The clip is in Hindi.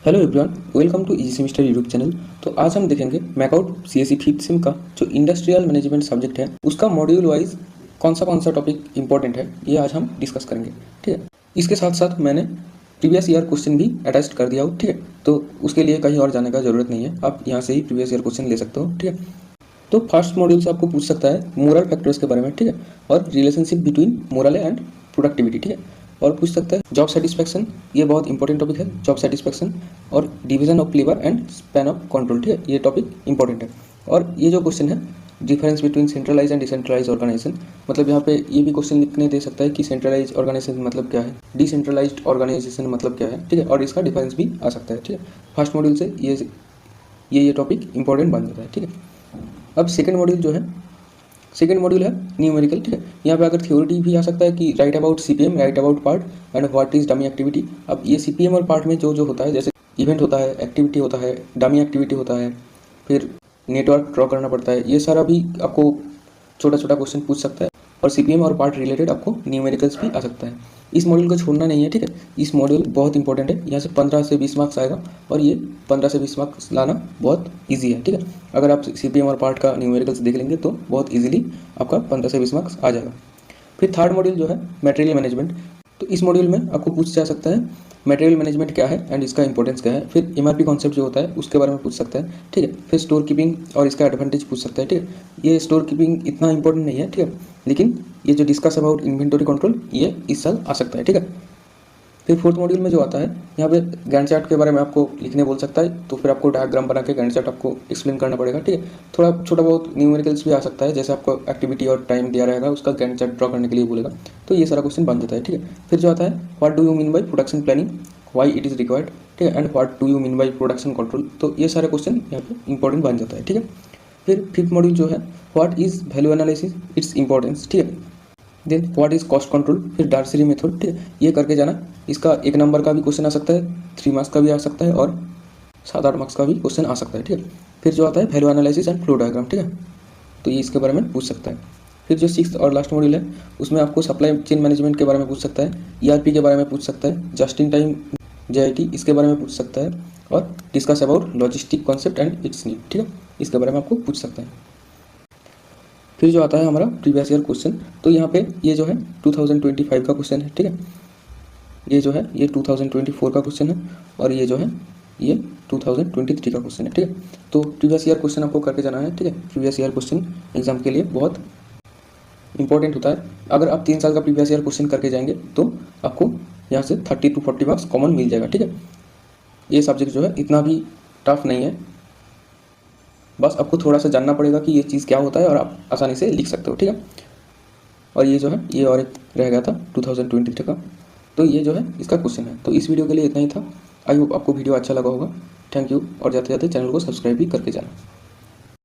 Hello everyone, welcome to easy semester YouTube channel. तो आज हम देखेंगे मैकआउट सीएससी फिफ्थ सेम का जो इंडस्ट्रियल मैनेजमेंट सब्जेक्ट है उसका मॉड्यूल वाइज कौन सा टॉपिक इंपॉर्टेंट है ये आज हम डिस्कस करेंगे। ठीक है, इसके साथ साथ मैंने प्रीवियस ईयर क्वेश्चन भी अटैच कर दिया हो। ठीक है, तो उसके लिए कहीं और जाने का जरूरत नहीं है, आप यहाँ से ही प्रीवियस ईयर क्वेश्चन ले सकते हो। ठीक है, तो फर्स्ट मॉड्यूल से आपको पूछ सकता है मोरल फैक्टर्स के बारे में। ठीक है, और relationship between moral and productivity. ठीक है, और पूछ सकता है जॉब सेटिस्फैक्शन, ये बहुत इंपॉर्टेंट टॉपिक है जॉब सेटिस्फैक्शन, और division of labour and span of control. ठीक है, ये टॉपिक इंपॉर्टेंट है। और ये जो क्वेश्चन है difference between centralize and decentralize organization, मतलब यहाँ पे ये भी क्वेश्चन लिखने दे सकता है कि सेंट्रलाइज ऑर्गेनाइजेशन मतलब क्या है, डिसेंट्रलाइज्ड ऑर्गेनाइजेशन मतलब क्या है। ठीक है, और इसका डिफरेंस भी आ सकता है। ठीक है, फर्स्ट मॉड्यूल से ये टॉपिक इंपॉर्टेंट बन जाता है। ठीक है, अब सेकंड मॉड्यूल है न्यूमेरिकल। ठीक है, यहाँ पे अगर थ्योरी भी आ सकता है कि right about CPM, right about part and what is dummy activity. अब ये सीपीएम और पार्ट में जो होता है, जैसे इवेंट होता है, एक्टिविटी होता है, डमी एक्टिविटी होता है, फिर नेटवर्क ड्रॉ करना पड़ता है, ये सारा भी आपको छोटा छोटा क्वेश्चन पूछ सकता है। और सीपीएम और पार्ट रिलेटेड आपको न्यूमेरिकल्स भी आ सकता है। इस मॉड्यूल को छोड़ना नहीं है। ठीक है, इस मॉड्यूल बहुत इंपॉर्टेंट है, यहाँ से 15 से 20 मार्क्स आएगा और ये 15 से 20 मार्क्स लाना बहुत ईजी है। ठीक है, अगर आप सीपीएम और पार्ट का न्यूमेरिकल्स देख लेंगे तो बहुत ईजिली आपका 15 से 20 मार्क्स आ जाएगा। फिर थर्ड मॉड्यूल जो है मटेरियल मैनेजमेंट, तो इस मॉड्यूल में आपको पूछ जा सकता है मटेरियल मैनेजमेंट क्या है एंड इसका इंपॉर्टेंस क्या है। फिर एमआरपी कॉन्सेप्ट जो होता है उसके बारे में पूछ सकता है। ठीक है, फिर स्टोर कीपिंग और इसका एडवांटेज पूछ सकता है। ठीक है, ये स्टोर कीपिंग इतना इंपॉर्टेंट नहीं है। ठीक है, लेकिन ये जो डिस्कस अबाउट इन्वेंटरी कंट्रोल ये इस साल आ सकता है। ठीक है, फिर फोर्थ मॉड्यूल में जो आता है यहाँ पे गैंट चार्ट के बारे में आपको लिखने बोल सकता है, तो फिर आपको डायग्राम बना के गैंट चार्ट आपको एक्सप्लेन करना पड़ेगा। ठीक है, थोड़ा छोटा बहुत न्यूमेरिकल्स भी आ सकता है, जैसे आपको एक्टिविटी और टाइम दिया रहेगा उसका गैंट चार्ट ड्रॉ करने के लिए बोलेगा, तो ये सारा क्वेश्चन बन जाता है। ठीक है, फिर जो आता है what do you mean by production planning, why it is required. ठीक है, and what do you mean by production control, तो ये सारे क्वेश्चन यहाँ पे इंपॉर्टेंट बन जाता है। ठीक है, फिर फिफ्थ मॉड्यूल जो है what is value analysis, its importance. ठीक है, then what is cost control, फिर डार्सी मेथड। ठीक है, ये करके जाना, इसका 1 नंबर का भी क्वेश्चन आ सकता है, 3 मार्क्स का भी आ सकता है और 7-8 मार्क्स का भी क्वेश्चन आ सकता है। ठीक है, फिर जो आता है value analysis and flow diagram. ठीक है, तो ये इसके बारे में पूछ सकता है। फिर जो 6th और लास्ट मॉड्यूल है उसमें आपको सप्लाई चेन मैनेजमेंट के बारे में पूछ सकता है, ईआरपी के बारे में पूछ सकता है, जस्ट इन टाइम जेआईटी इसके बारे में पूछ सकता है, और discuss about logistic concept and it's need. ठीक है, इसके बारे में आपको पूछ सकता है। फिर जो आता है हमारा प्रीवियस ईयर क्वेश्चन, तो यहाँ पे ये जो है 2025 का क्वेश्चन है। ठीक है, ये जो है ये 2024 का क्वेश्चन है, और ये जो है ये 2023 का क्वेश्चन है। ठीक है, तो प्रीवियस ईयर क्वेश्चन आपको करके जाना है। ठीक है, प्रीवियस ईयर क्वेश्चन एग्जाम के लिए बहुत इंपॉर्टेंट होता है। अगर आप 3 साल का प्रीवियस ईयर क्वेश्चन करके जाएंगे तो आपको यहाँ से 30 to 40 मार्क्स कॉमन मिल जाएगा। ठीक है, ये सब्जेक्ट जो है इतना भी टफ नहीं है, बस आपको थोड़ा सा जानना पड़ेगा कि ये चीज़ क्या होता है और आप आसानी से लिख सकते हो। ठीक है, और ये जो है ये और एक रह गया था 2023 का, तो ये जो है इसका क्वेश्चन है। तो इस वीडियो के लिए इतना ही था। आई होप आपको वीडियो अच्छा लगा होगा। थैंक यू, और जाते जाते चैनल को सब्सक्राइब भी करके जाना।